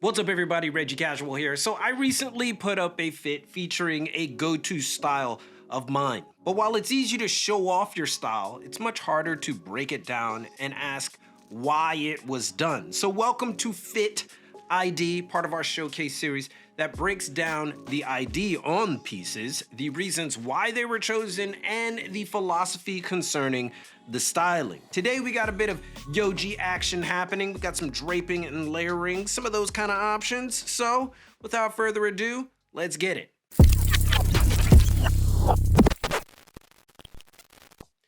What's up everybody, Reggie Casual here. So I recently put up a fit featuring a go-to style of mine. But while it's easy to show off your style, it's much harder to break it down and ask why it was done. So welcome to Fit ID, part of our showcase series that breaks down the ID on pieces, the reasons why they were chosen, and the philosophy concerning the styling. Today we got a bit of Yohji action happening. We got some draping and layering, some of those kind of options. So without further ado, let's get it.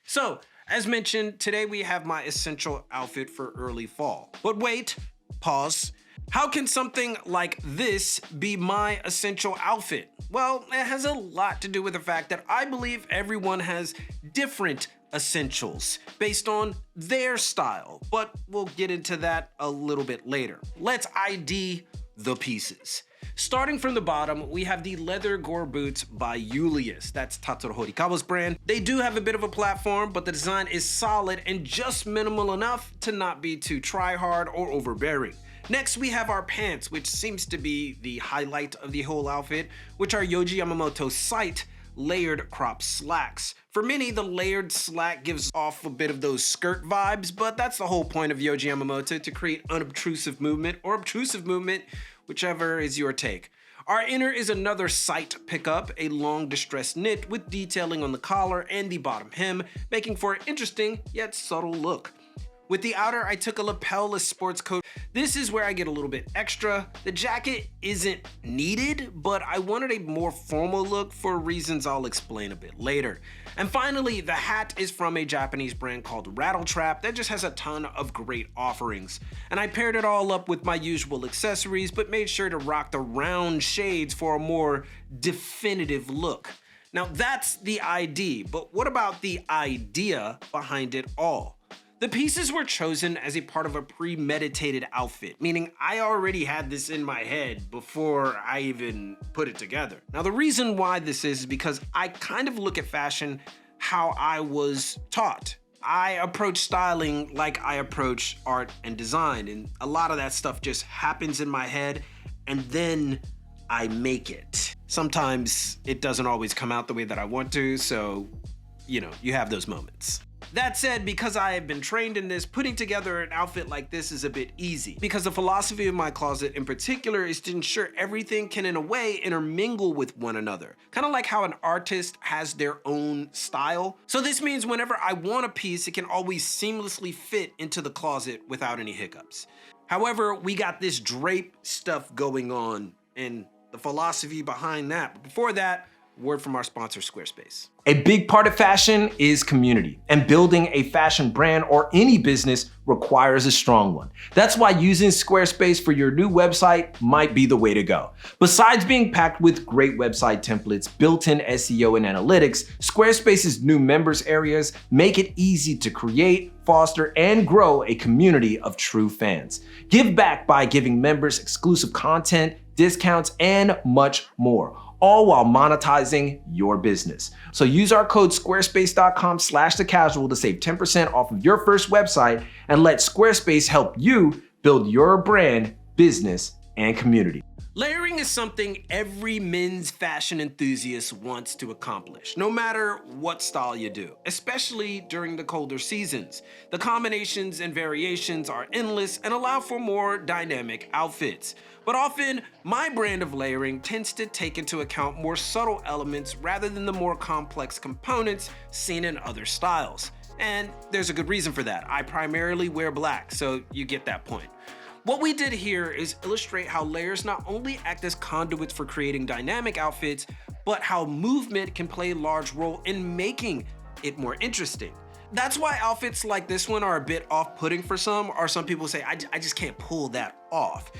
So as mentioned, today we have my essential outfit for early fall. But wait, pause. How can something like this be my essential outfit? Well, it has a lot to do with the fact that I believe everyone has different essentials based on their style, but we'll get into that a little bit later. Let's ID the pieces. Starting from the bottom, we have the leather gore boots by Julius. That's Tatsuro Horikawa's brand. They do have a bit of a platform, but the design is solid and just minimal enough to not be too try-hard or overbearing. Next, we have our pants, which seems to be the highlight of the whole outfit, which are Yohji Yamamoto Sight layered crop slacks. For many, the layered slack gives off a bit of those skirt vibes, but that's the whole point of Yohji Yamamoto, to create unobtrusive movement or obtrusive movement, whichever is your take. Our inner is another Sight pickup, a long distressed knit with detailing on the collar and the bottom hem, making for an interesting yet subtle look. With the outer, I took a lapel-less sports coat. This is where I get a little bit extra. The jacket isn't needed, but I wanted a more formal look for reasons I'll explain a bit later. And finally, the hat is from a Japanese brand called Rattletrap that just has a ton of great offerings. And I paired it all up with my usual accessories, but made sure to rock the round shades for a more definitive look. Now that's the ID, but what about the idea behind it all? The pieces were chosen as a part of a premeditated outfit, meaning I already had this in my head before I even put it together. Now the reason why this is because I kind of look at fashion how I was taught. I approach styling like I approach art and design, and a lot of that stuff just happens in my head and then I make it. Sometimes it doesn't always come out the way that I want to, so you have those moments. That said, because I have been trained in this, putting together an outfit like this is a bit easy, because the philosophy of my closet in particular is to ensure everything can in a way intermingle with one another. Kind of like how an artist has their own style. So this means whenever I want a piece, it can always seamlessly fit into the closet without any hiccups. However, we got this drape stuff going on and the philosophy behind that. But before that, word from our sponsor, Squarespace. A big part of fashion is community, and building a fashion brand or any business requires a strong one. That's why using Squarespace for your new website might be the way to go. Besides being packed with great website templates, built-in SEO and analytics, Squarespace's new members areas make it easy to create, foster, and grow a community of true fans. Give back by giving members exclusive content, discounts, and much more, all while monetizing your business. So use our code squarespace.com/thecasual to save 10% off of your first website, and let Squarespace help you build your brand, business, and community. Layering is something every men's fashion enthusiast wants to accomplish, no matter what style you do, especially during the colder seasons. The combinations and variations are endless and allow for more dynamic outfits. But often, my brand of layering tends to take into account more subtle elements rather than the more complex components seen in other styles. And there's a good reason for that. I primarily wear black, so you get that point. What we did here is illustrate how layers not only act as conduits for creating dynamic outfits, but how movement can play a large role in making it more interesting. That's why outfits like this one are a bit off-putting for some, or some people say, I just can't pull that off.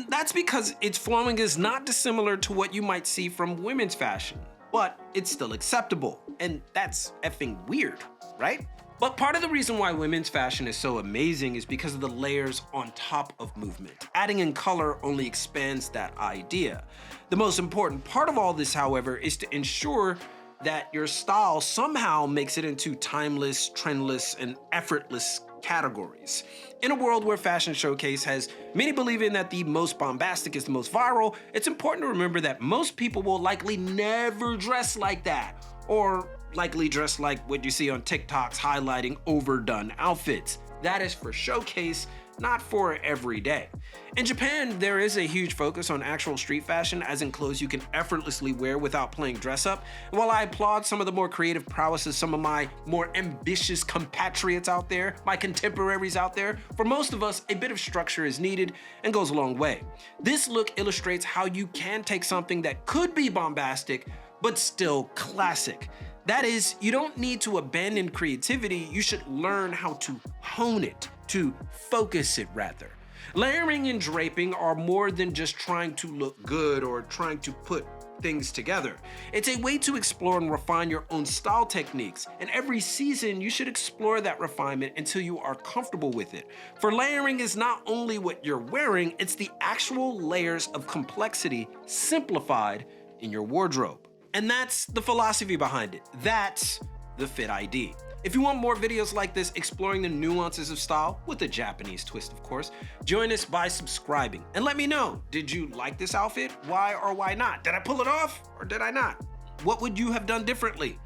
That's because its flowing is not dissimilar to what you might see from women's fashion, but it's still acceptable, and that's effing weird, right? But part of the reason why women's fashion is so amazing is because of the layers on top of movement. Adding in color only expands that idea. The most important part of all this, however, is to ensure that your style somehow makes it into timeless, trendless, and effortless categories. In a world where Fashion Showcase has many believing that the most bombastic is the most viral, it's important to remember that most people will likely never dress like that, or likely dress like what you see on TikToks highlighting overdone outfits. That is for showcase, not for every day. In Japan, there is a huge focus on actual street fashion, as in clothes you can effortlessly wear without playing dress up. And while I applaud some of the more creative prowess of some of my more ambitious compatriots out there, my contemporaries out there, for most of us, a bit of structure is needed and goes a long way. This look illustrates how you can take something that could be bombastic, but still classic. That is, you don't need to abandon creativity, you should learn how to hone it, to focus it rather. Layering and draping are more than just trying to look good or trying to put things together. It's a way to explore and refine your own style techniques, and every season you should explore that refinement until you are comfortable with it. For layering is not only what you're wearing, it's the actual layers of complexity simplified in your wardrobe. And that's the philosophy behind it. That's the Fit ID. If you want more videos like this exploring the nuances of style, with a Japanese twist of course, join us by subscribing and let me know, did you like this outfit? Why or why not? Did I pull it off or did I not? What would you have done differently?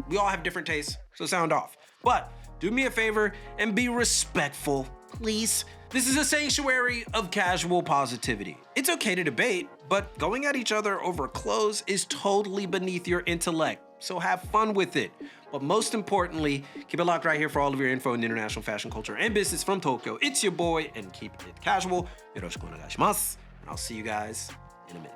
We all have different tastes, so sound off. But do me a favor and be respectful, please. This is a sanctuary of casual positivity. It's okay to debate, but going at each other over clothes is totally beneath your intellect, so have fun with it. But most importantly, keep it locked right here for all of your info in international fashion culture and business from Tokyo. It's your boy, and keep it casual. Yoroshiku onegaishimasu, and I'll see you guys in a minute.